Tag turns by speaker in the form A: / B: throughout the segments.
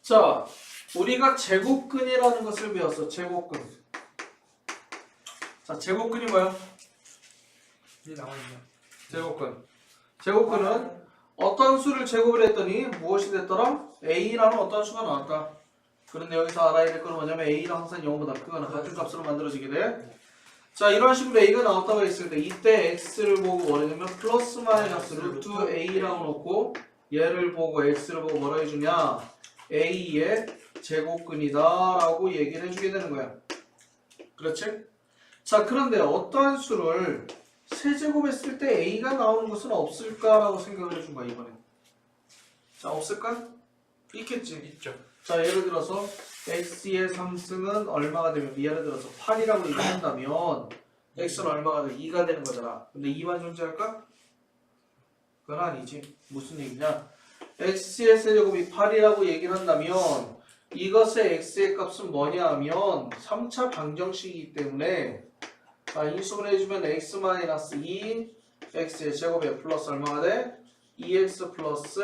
A: 자, 우리가 제곱근이라는 것을 배웠어. 제곱근. 자, 제곱근이 뭐야? 제곱근. 제곱근은 어떤 수를 제곱을 했더니 무엇이 됐더라? A라는 어떤 수가 나왔다. 그런데 여기서 알아야 될 거는 뭐냐면 A랑 항상 0보다 크거나 같은 값으로 만들어지게 돼. 자, 이런 식으로 A가 나왔다고 했을 때 이때 X를 보고 뭐냐면 플러스 마이너스 루트 A라고 놓고 얘를 보고 X를 보고 뭐라 해주냐? A의 제곱근이다 라고 얘기를 해주게 되는 거야. 그렇지? 자, 그런데 어떠한 수를 세제곱했을 때 A가 나오는 것은 없을까라고 생각을 해준 거야, 이번에. 자, 없을까? 있겠지.
B: 있죠.
A: 자, 예를 들어서 X의 3승은 얼마가 되면, 예를 들어서 8이라고 얘기한다면 X는 얼마가 되면 2가 되는 거잖아. 근데 2만 존재할까? 그건 아니지. 무슨 얘기냐? X의 세제곱이 8이라고 얘기를 한다면 이것의 X의 값은 뭐냐 하면 3차 방정식이기 때문에 인수분해 해주면 X-2 X의 제곱에 플러스 얼마가 돼? 2X 플러스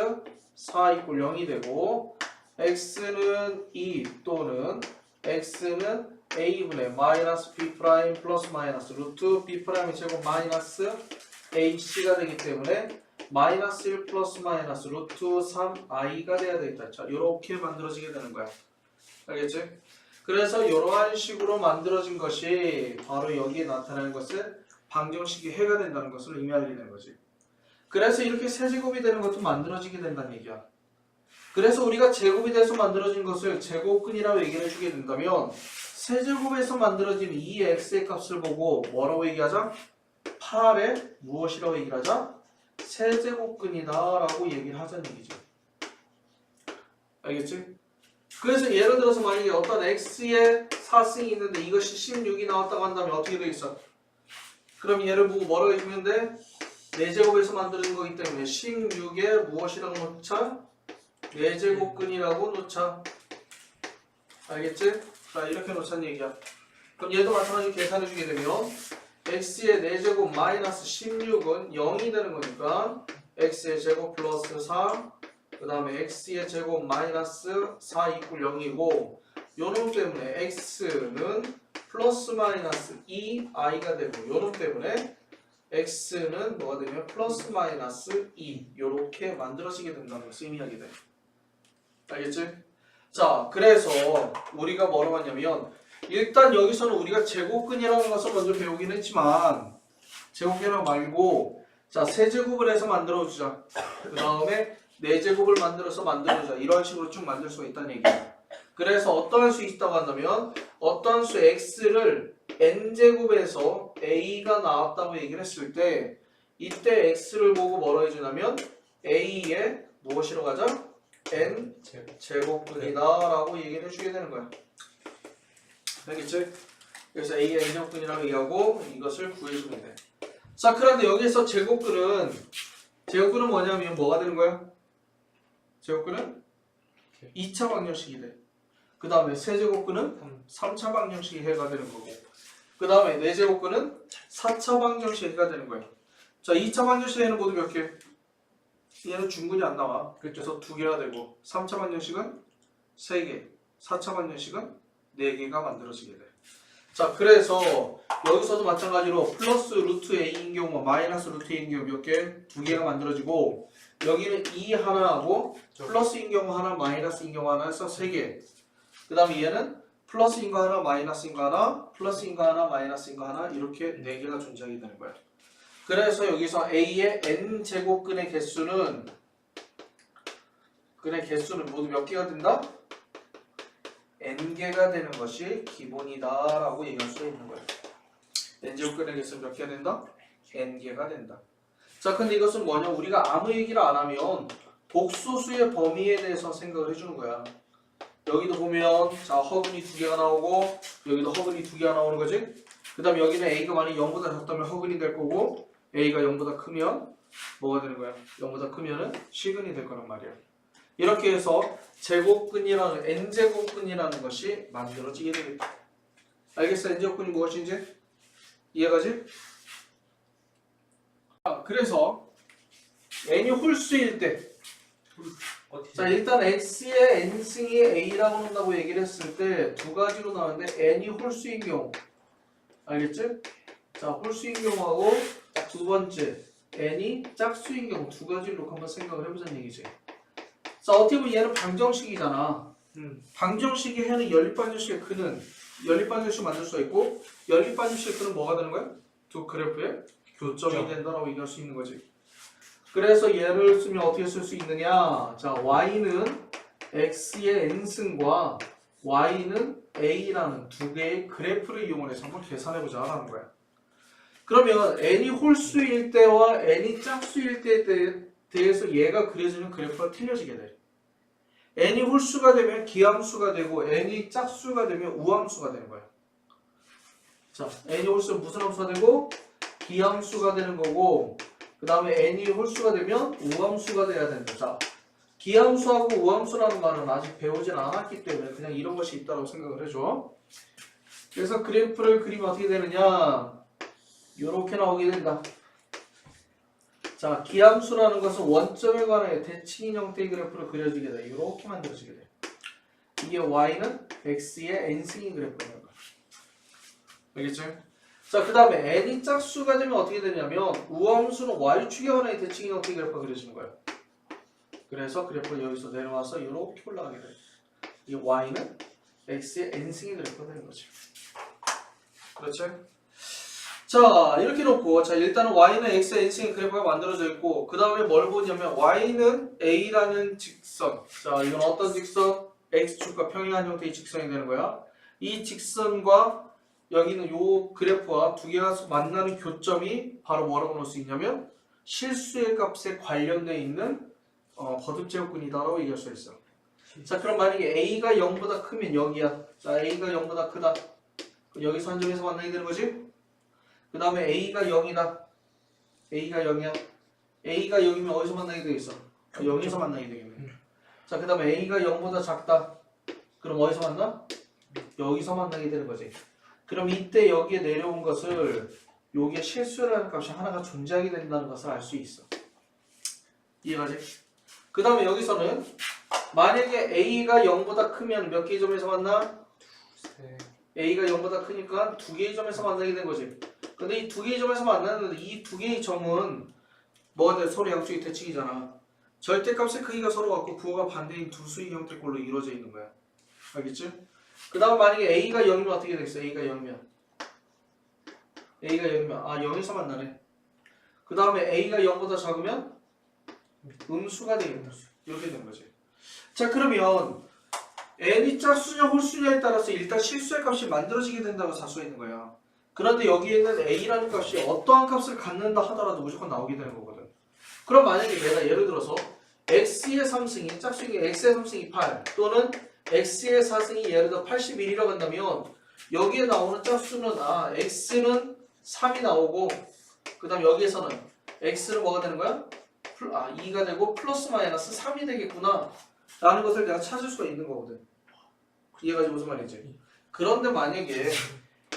A: 4 이꼴 0이 되고 X는 2 또는 X는 A분의 마이너스 B 프라임 플러스 마이너스 루트 B 프라임의 제곱 마이너스 AC가 되기 때문에 마이너스 1 플러스 마이너스 루트 3i가 돼야 되겠다. 자, 요렇게 만들어지게 되는 거야. 알겠지? 그래서 이러한 식으로 만들어진 것이 바로 여기에 나타나는 것은 방정식이 해가 된다는 것을 의미하게 되는 거지. 그래서 이렇게 세제곱이 되는 것도 만들어지게 된다는 얘기야. 그래서 우리가 제곱이 돼서 만들어진 것을 제곱근이라고 얘기를 해주게 된다면 세제곱에서 만들어진 이 x의 값을 보고 뭐라고 얘기하자? 8의 무엇이라고 얘기를 하자? 세제곱근이다 라고 얘기를 하자는 얘기죠. 알겠지? 그래서 예를 들어서 만약에 어떤 x의 4승이 있는데 이것이 16이 나왔다고 한다면 어떻게 되겠어? 그럼 얘를 보고 뭐라고 해주면 돼? 4제곱에서 만드는 거기 때문에 16에 무엇이라고 놓자? 4제곱근이라고 놓자. 알겠지? 자, 이렇게 놓자는 얘기야. 그럼 얘도 마찬가지로 계산해주게 되면 x의 4제곱 마이너스 16은 0이 되는 거니까 x의 제곱 플러스 4 그 다음에 x의 제곱 마이너스 4 이퀄 0이고 요놈 때문에 x는 플러스 마이너스 2i가 되고 요놈 때문에 x는 뭐가 되면 플러스 마이너스 2 요렇게 만들어지게 된다는 것을 의미하게 돼. 알겠지? 자, 그래서 우리가 뭐라고 하냐면 일단 여기서는 우리가 제곱근이라는 것을 먼저 배우긴 했지만 제곱근이라고 말고 자, 세제곱을 해서 만들어주자. 그 다음에 4제곱을 만들어서 만들어주자. 이런 식으로 쭉 만들 수가 있다는 얘기야. 그래서 어떠한 수 있다고 한다면 어떠한 수 x를 n제곱에서 a가 나왔다고 얘기를 했을 때 이때 x를 보고 뭐라 해주냐면 a의 무엇이라고 하자? n 제곱근이다 라고 얘기를 해주게 되는 거야. 알겠지? 그래서 a의 n제곱근이라고 얘기하고 이것을 구해주면 돼. 자, 그런데 여기서 제곱근은 뭐냐면 뭐가 되는 거야? 제곱근은 2차 방정식이 돼. 그 다음에 세제곱근은 3차 방정식이 해가 되는 거고 그 다음에 4제곱근은 4차 방정식이 해가 되는 거야. 자, 2차 방정식에는 모두 몇 개? 얘는 중근이 안 나와. 그래서 2개가 되고 3차 방정식은 3개 4차 방정식은 4개가 만들어지게 돼. 자, 그래서 여기서도 마찬가지로 플러스 루트 a인 경우 마이너스 루트 a인 경우 몇 개? 2개가 만들어지고 여기는 2 하나하고 플러스인 경우 하나 마이너스인 경우 하나 해서 3개 그 다음에 얘는 플러스인 거 하나 마이너스인 거 하나 플러스인 거 하나 마이너스인 거 하나 이렇게 4개가 존재하게 되는 거야. 그래서 여기서 a의 n제곱근의 개수는 모두 몇 개가 된다? n개가 되는 것이 기본이다 라고 얘기할 수 있는 거예요. n제곱근의 개수는 몇 개가 된다? n개가 된다. 자, 근데 이것은 뭐냐? 우리가 아무 얘기를 안 하면 복소수의 범위에 대해서 생각을 해주는 거야. 여기도 보면 자, 허근이 2개가 나오고 여기도 허근이 2개가 나오는 거지? 그 다음에 여기는 a가 만약 0보다 작다면 허근이 될 거고 a가 0보다 크면 뭐가 되는 거야? 0보다 크면은 시근이 될 거란 말이야. 이렇게 해서 제곱근이라는 n제곱근이라는 것이 만들어지게 되겠다. 알겠어? n제곱근이 무엇인지? 이해가지? 그래서 n이 홀수일 때 자 일단 x의 n승이 a라고 한다고 얘기를 했을 때 두 가지로 나오는데 n이 홀수인 경우 알겠지? 자 홀수인 경우하고 두 번째 n이 짝수인 경우 두 가지로 한번 생각을 해보자는 얘기지. 자 어떻게 보면 얘는 방정식이잖아. 방정식의 해는 연립방정식의 근은 연립방정식 만들 수가 있고 연립방정식의 근은 뭐가 되는 거야? 두 그래프의 교점이 된다라고 얘기할 수 있는 거지. 그래서 얘를 쓰면 어떻게 쓸 수 있느냐? 자, y는 x의 n승과 y는 a라는 두 개의 그래프를 이용해서 한번 계산해보자 라는 거야. 그러면 n이 홀수일 때와 n이 짝수일 때에 대해서 얘가 그려지는 그래프가 틀려지게 돼. n이 홀수가 되면 기함수가 되고 n이 짝수가 되면 우함수가 되는 거야. 자, n이 홀수는 무슨 함수가 되고 기함수가 되는 거고 그 다음에 n이 홀수가 되면 우함수가 돼야 된다. 자, 기함수하고 우함수라는 말은 아직 배우진 않았기 때문에 그냥 이런 것이 있다고 생각을 해줘. 그래서 그래프를 그리면 어떻게 되느냐? 이렇게 나오게 된다. 자, 기함수라는 것은 원점에 관해 대칭인 형태의 그래프로 그려지게 돼. 이렇게 만들어지게 돼. 이게 y는 x의 n승인 그래프라는 거야. 알겠지? 자, 그 다음에 n이 짝수가 되면 어떻게 되냐면 우함수는 y축에 관해 대칭인 형태의 그래프가 그려지는 거야. 그래서 그래프가 여기서 내려와서 이렇게 올라가게 돼. 이 y는 x의 n승인 그래프가 되는 거지. 그렇지? 자, 이렇게 놓고 자 일단은 y는 x의 n승의 그래프가 만들어져 있고 그 다음에 뭘 보냐면 y는 a라는 직선. 자, 이건 어떤 직선? x축과 평행한 형태의 직선이 되는 거야. 이 직선과 여기는 요 그래프와 두 개가 만나는 교점이 바로 뭐라고 놓을 수 있냐면 실수의 값에 관련되어 있는 거듭제곱근이다라고 얘기할 수 있어. 자, 그럼 만약에 a가 0보다 크면 여기야. 자, a가 0보다 크다. 여기서 한 점에서 만나게 되는 거지. 그 다음에 a가 0이다. a가 0이야. a가 0이면 어디서 만나게 되겠어? 0에서 만나게 되겠네. 자, 그 다음에 a가 0보다 작다. 그럼 어디서 만나? 여기서 만나게 되는 거지. 그럼 이때 여기에 내려온 것을 여기에 실수라는 값이 하나가 존재하게 된다는 것을 알 수 있어. 이해가지? 그 다음에 여기서는 만약에 a가 0보다 크면 몇 개의 점에서 만나? a가 0보다 크니까 두 개의 점에서 만나게 된 거지. 근데 이 두 개의 점에서 만나는데 이 두 개의 점은 뭐가 돼? 서로 양쪽이 대칭이잖아. 절대값의 크기가 서로 같고 부호가 반대인 두 수의 형태꼴로 이루어져 있는 거야. 알겠지? 그 다음 만약에 a가 0이면 어떻게 되겠어? a가 0이면 0에서 만나네. 그 다음에 a가 0보다 작으면 음수가 되겠다. 이렇게 되는 거지. 자, 그러면 n이 짝수냐 홀수냐에 따라서 일단 실수의 값이 만들어지게 된다고 살 수 있는 거야. 그런데 여기에 있는 a라는 값이 어떠한 값을 갖는다 하더라도 무조건 나오게 되는 거거든. 그럼 만약에 내가 예를 들어서 x의 3승이 짝수인 x의 3승이 8 또는 x의 4승이 예를 들어 81이라고 한다면 여기에 나오는 짝수는 x는 3이 나오고 그 다음 여기에서는 x는 뭐가 되는 거야? 2가 되고 플러스 마이너스 3이 되겠구나 라는 것을 내가 찾을 수가 있는 거거든. 이해가지 무슨 말인지. 그런데 만약에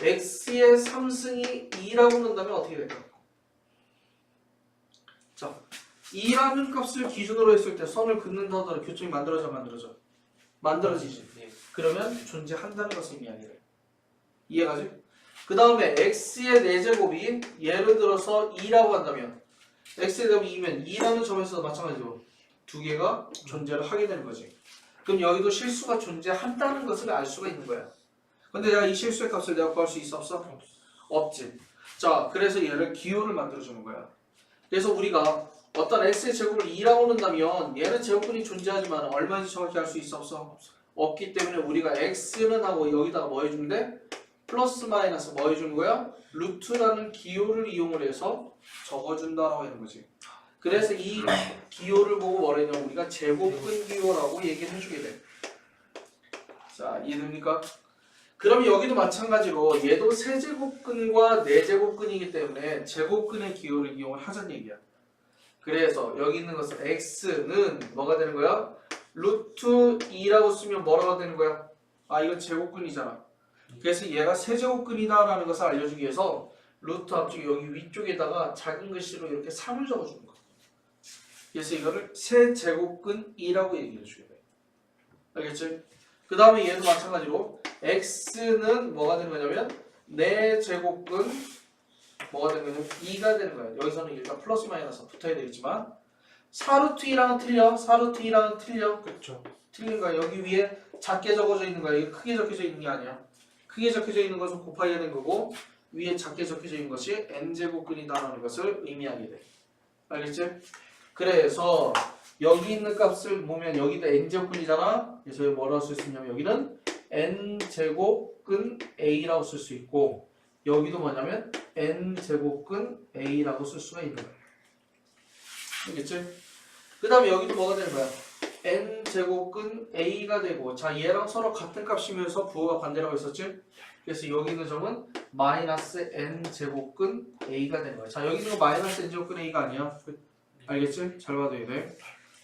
A: x의 3승이 2라고 한다면 어떻게 될까? 자, 2라는 값을 기준으로 했을 때 선을 긋는다 하더라도 교점이 만들어지지. 그러면 존재한다는 것을 의미하게 돼. 이해가지? 그 다음에 x의 4제곱이 예를 들어서 2라고 한다면 x의 제곱이 2면 2라는 점에서 마찬가지로 두 개가 존재를 하게 되는 거지. 그럼 여기도 실수가 존재한다는 것을 알 수가 있는 거야. 근데 내가 이 실수의 값을 내가 구할 수 있어 없어? 없지. 자, 그래서 얘를 기호를 만들어주는 거야. 그래서 우리가 어떤 x의 제곱을 2라고 한다면 얘는 제곱근이 존재하지만 얼마인지 정확히 알 수 있어 없어? 없기 때문에 우리가 x는 하고 여기다가 뭐 해주면 돼? 플러스 마이너스 뭐 해주는 거야? 루트라는 기호를 이용을 해서 적어준다라고 하는 거지. 그래서 이 기호를 보고 뭐라 했냐면 우리가 제곱근 기호라고 얘기를 해주게 돼. 자, 이해됩니까? 그럼 여기도 마찬가지로 얘도 세제곱근과 네제곱근이기 때문에 제곱근의 기호를 이용을 하자는 얘기야. 그래서 여기 있는 것은 x는 뭐가 되는 거야? 루트 2라고 쓰면 뭐라고 되는 거야? 이건 제곱근이잖아. 그래서 얘가 세제곱근이다 라는 것을 알려주기 위해서 루트 앞쪽에 여기 위쪽에다가 작은 글씨로 이렇게 3을 적어주는 거야. 그래서 이거를 세제곱근 2라고 얘기해 줘야 돼. 알겠지? 그 다음에 얘도 마찬가지로 x는 뭐가 되는 거냐면 4제곱근 뭐가 되는 거냐면 2가 되는 거야. 여기서는 일단 플러스 마이너스 붙어야 되겠지만 4루트 2랑은 틀려. 4루트 2랑은 틀려.
B: 그렇죠.
A: 틀린 거야. 여기 위에 작게 적어져 있는 거야. 이게 크게 적혀져 있는 게 아니야. 크게 적혀져 있는 것은 곱하기가 된 거고 위에 작게 적혀져 있는 것이 n제곱근이다라는 것을 의미하게 돼. 알겠지? 그래서 여기 있는 값을 보면 여기도 n제곱근이잖아. 그래서 뭐라고 쓸 수 있냐면 여기는 n제곱근 a라고 쓸 수 있고 여기도 뭐냐면 n제곱근 a라고 쓸 수가 있는 거야. 알겠지? 그 다음에 여기도 뭐가 되는 거야? n제곱근 a가 되고 자 얘랑 서로 같은 값이면서 부호가 반대라고 했었지? 그래서 여기 있는 점은 마이너스 n제곱근 a가 되는 거야. 자 여기 있는 거 마이너스 n제곱근 a가 아니야. 알겠지? 잘 봐둬야 돼.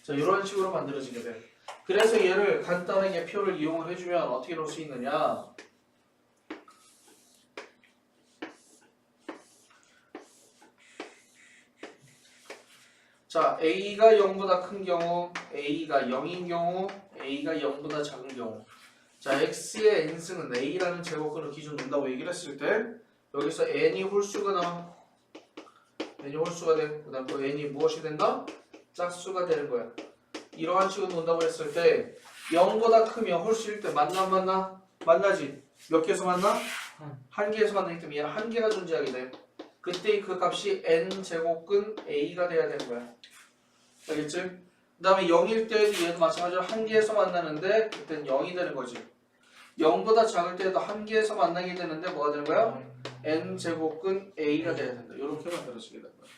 A: 자 이런 식으로 만들어지게 돼. 그래서 얘를 간단하게 표를 이용을 해주면 어떻게 놓을 수 있느냐? 자 a가 0보다 큰 경우, a가 0인 경우, a가 0보다 작은 경우. 자 x의 n승은 a라는 제곱근을 기준 놓는다고 얘기를 했을 때 여기서 n이 홀수가 나와. n이 홀수가 돼. 그 다음 또 n이 무엇이 된다? 짝수가 되는 거야. 이러한 식으로 논다고 했을 때 0보다 크면 홀수일 때 만나 안 만나? 만나지. 몇 개에서 만나? 한 개에서 만나기 때문에 얘는 한 개가 존재하게 돼. 그때 그 값이 n제곱근 a가 돼야 되는 거야. 알겠지? 그 다음에 0일 때에도 얘도 마찬가지로 한 개에서 만나는데 그때는 0이 되는 거지. 0보다 작을 때에도 한 개에서 만나게 되는데 뭐가 되는 거야? n제곱근 a가 돼야 된다. 이렇게 만들어지게 되는 거야.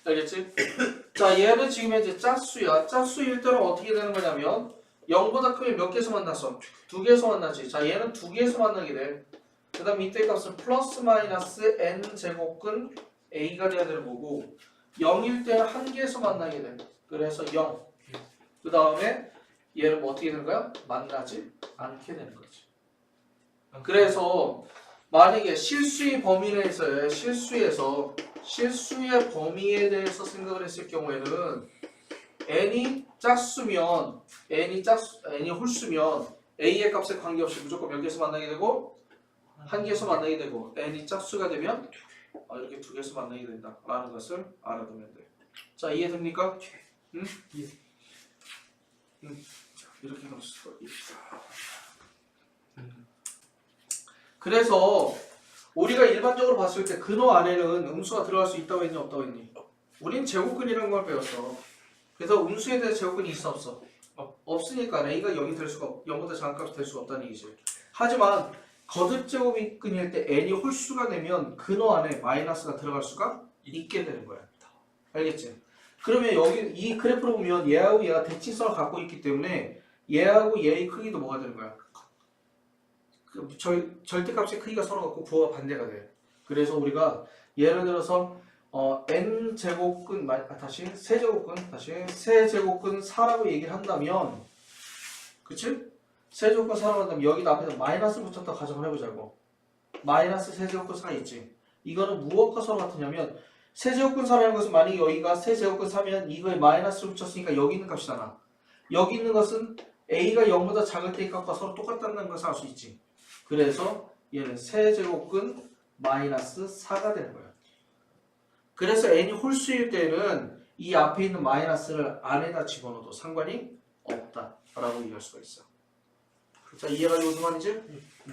A: 알겠지? 자 얘는 지금 현재 짝수야. 짝수일 때는 어떻게 되는 거냐면 0보다 크면 몇 개에서 만났어? 2개에서 만나지. 자 얘는 2개에서 만나게 돼. 그 다음 이때 값은 플러스 마이너스 n제곱근 a가 돼야 되는 거고 0일 때는 한 개에서 만나게 돼. 그래서 0. 그 다음에 얘는 뭐 어떻게 되는 거야? 만나지 않게 되는 거지. 그래서 만약에 실수의 범위 내에서의 실수의 범위에 대해서 생각을 했을 경우에는 n이 짝수면 n이 홀수면 a의 값에 관계없이 무조건 몇 개에서 만나게 되고 한 개에서 만나게 되고 n이 짝수가 되면 이렇게 2개에서 만나게 된다 라는 것을 알아두면 돼. 자 이해됩니까? 응? 자, 이렇게 넣을 수가 있다. 그래서 우리가 일반적으로 봤을 때 근호 안에는 음수가 들어갈 수 있다고 했니 없다고 했니? 우린 제곱근이라는 걸 배웠어. 그래서 음수에 대해 제곱근이 있어 없어? 없으니까 a가 0이 될 수가 0보다 작은 값이 될 수가 없다는 얘기지. 하지만 거듭제곱근일 때 n이 홀수가 되면 근호 안에 마이너스가 들어갈 수가 있게 되는 거야. 알겠지? 그러면 여기 이 그래프를 보면 얘하고 얘가 대칭성을 갖고 있기 때문에 얘하고 얘의 크기도 뭐가 되는 거야? 절대값의 크기가 서로 같고 부호가 반대가 돼. 그래서 우리가 예를 들어서 n제곱근 세제곱근 4라고 얘기를 한다면 그치? 세제곱근 4라고 한다면 여기다 앞에서 마이너스 붙였다 가정을 해보자고. 마이너스 세제곱근 4 있지? 이거는 무엇과 서로 같으냐면 세제곱근 4라는 것은 만약에 여기가 세제곱근 4면 이거에 마이너스를 붙였으니까 여기 있는 값이잖아. 여기 있는 것은 a가 0보다 작을 때의 값과 서로 똑같다는 것을 알 수 있지. 그래서 얘는 세제곱근 마이너스 4가 되는 거야. 그래서 n이 홀수일 때는 이 앞에 있는 마이너스를 안에다 집어넣어도 상관이 없다라고 얘기할 수가 있어. 자 이해가 무슨 말이지?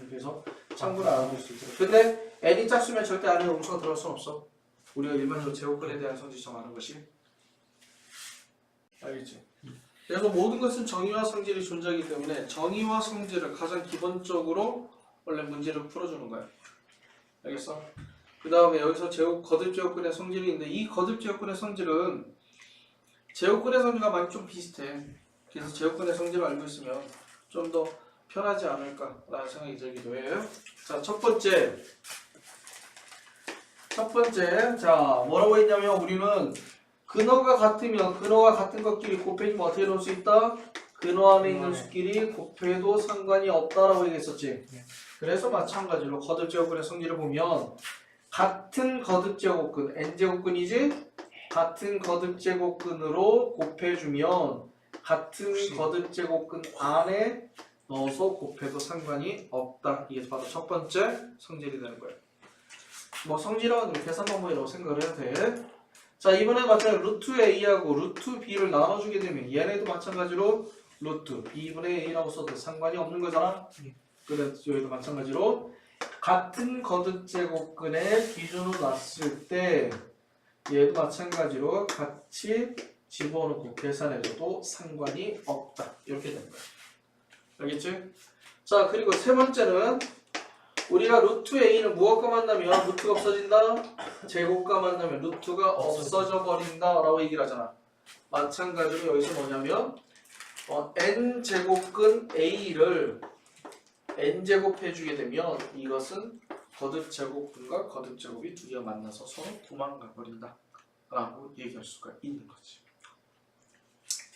A: 그래서 참고로 알아둘 수 있어. 근데 n이 짝수면 절대 안에 음수가 들어갈 수는 없어. 우리가 일반적으로 제곱근에 대한 성질점 아는 것이 알겠지? 그래서 모든 것은 정의와 성질이 존재하기 때문에 정의와 성질을 가장 기본적으로 원래 문제를 풀어주는 거야. 알겠어? 그 다음에 여기서 거듭제곱근의 성질이 있는데 이 거듭제곱근의 성질은 제곱근의 성질과 많이 좀 비슷해. 그래서 제곱근의 성질을 알고 있으면 좀 더 편하지 않을까라는 생각이 들기도 해요. 자, 첫 번째 자 뭐라고 했냐면 우리는 근호가 같으면 근호가 같은 것끼리 곱해지면 어떻게 놓을 수 있다? 근호 안에 있는 수끼리 곱해도 상관이 없다라고 얘기했었지. 그래서 마찬가지로 거듭제곱근의 성질을 보면 같은 거듭제곱근 n제곱근이지 같은 거듭제곱근으로 곱해주면 같은 거듭제곱근 안에 넣어서 곱해도 상관이 없다. 이게 바로 첫 번째 성질이 되는 거예요. 뭐 성질은 계산 방법이라고 생각을 해야 돼. 자, 이번에 마찬가지로 루트 a하고 루트 b를 나눠주게 되면 얘네도 마찬가지로 루트 b분의 a라고 써도 상관이 없는 거잖아. 그래서 여기도 마찬가지로 같은 거듭제곱근의 기준으로 놨을 때 얘도 마찬가지로 같이 집어넣고 계산해줘도 상관이 없다. 이렇게 된 거야. 알겠지? 자, 그리고 세 번째는 우리가 루트 a는 무엇과 만나면 루트가 없어진다? 제곱과 만나면 루트가 없어져 버린다 라고 얘기를 하잖아. 마찬가지로 여기서 뭐냐면 n제곱근 a를 n제곱 해주게 되면 이것은 거듭제곱근과 거듭제곱이 두 개가 만나서 서로 도망가 버린다 라고 얘기할 수가 있는 거지.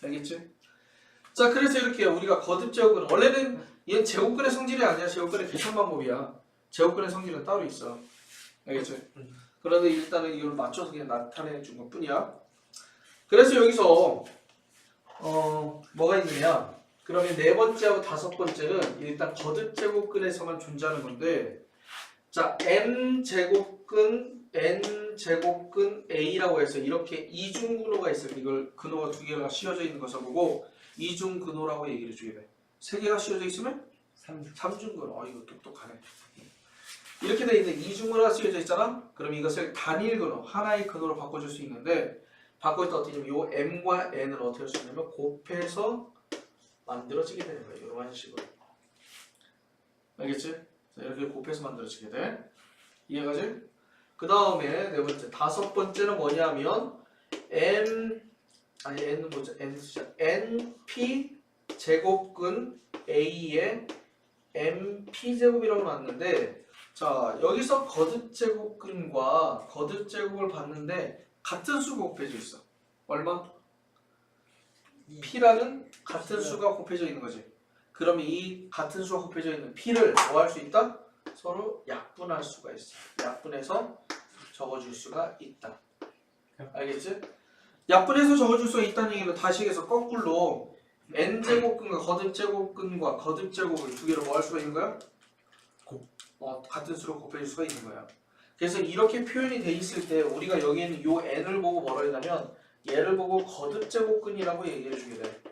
A: 알겠지? 자, 그래서 이렇게 우리가 거듭제곱근 원래는 얘는 제곱근의 성질이 아니야. 제곱근의 계산 방법이야. 제곱근의 성질은 따로 있어. 알겠지? 그런데 일단은 이걸 맞춰서 그냥 나타내 준 것 뿐이야. 그래서 여기서 뭐가 있느냐? 그러면 네 번째하고 다섯 번째는 일단 거듭제곱근에서만 존재하는 건데, 자, n제곱근 A라고 해서 이렇게 이중근호가 있어요. 이걸 근호가 두 개가 씌워져 있는 것을 보고 이중근호라고 얘기를 해주게 돼. 세 개가 씌워져 있으면 삼중근호. 이거 똑똑하네. 이렇게 돼 있는 이중근호가 씌워져 있잖아. 그럼 이것을 단일근호, 하나의 근호로 바꿔줄 수 있는데, 바꿀 때 어떻게 하냐면 요 m과 n을 어떻게 할 수 있냐면 곱해서 만들어지게 되는 거예요. 이런 식으로. 알겠지? 자, 이렇게 곱해서 만들어지게 돼. 이해가지? 그 다음에 네 번째, 다섯 번째는 뭐냐면 n은 뭐죠? np 제곱근 a의 np 제곱이라고 나왔는데, 자, 여기서 거듭제곱근과 거듭제곱을 봤는데 같은 수가 곱해져 있어. 얼마? p라는 같은 수가 곱해져 있는 거지. 그러면 이 같은 수가 곱해져 있는 p를 뭐 할 수 있다? 서로 약분할 수가 있어. 약분해서 적어줄 수가 있다. 알겠지? 약분해서 적어줄 수가 있다는 얘기는 다시 해서 거꾸로 n제곱근과 거듭제곱근과 거듭제곱을 두 개로 뭐 할 수가 있는 거야? 같은 수로 곱해줄 수가 있는 거야. 그래서 이렇게 표현이 돼 있을 때 우리가 여기에는 요 n을 보고 뭐라 했냐면 얘를 보고 거듭제곱근이라고 얘기해 주게 돼.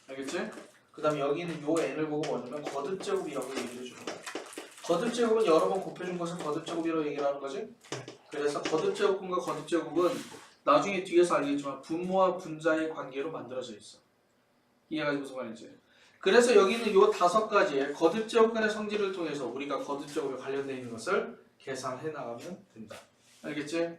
A: 알겠지? 그 다음에 여기는 요 n을 보고 뭐냐면 거듭제곱이라고 얘기해 주는 거야. 거듭제곱은 여러 번 곱해준 것을 거듭제곱이라고 얘기를 하는 거지. 그래서 거듭제곱근과 거듭제곱은 나중에 뒤에서 알겠지만 분모와 분자의 관계로 만들어져 있어. 이해가 무슨 말인지. 그래서 여기는 요 다섯 가지의 거듭제곱근의 성질을 통해서 우리가 거듭제곱에 관련되어 있는 것을 계산해 나가면 된다. 알겠지?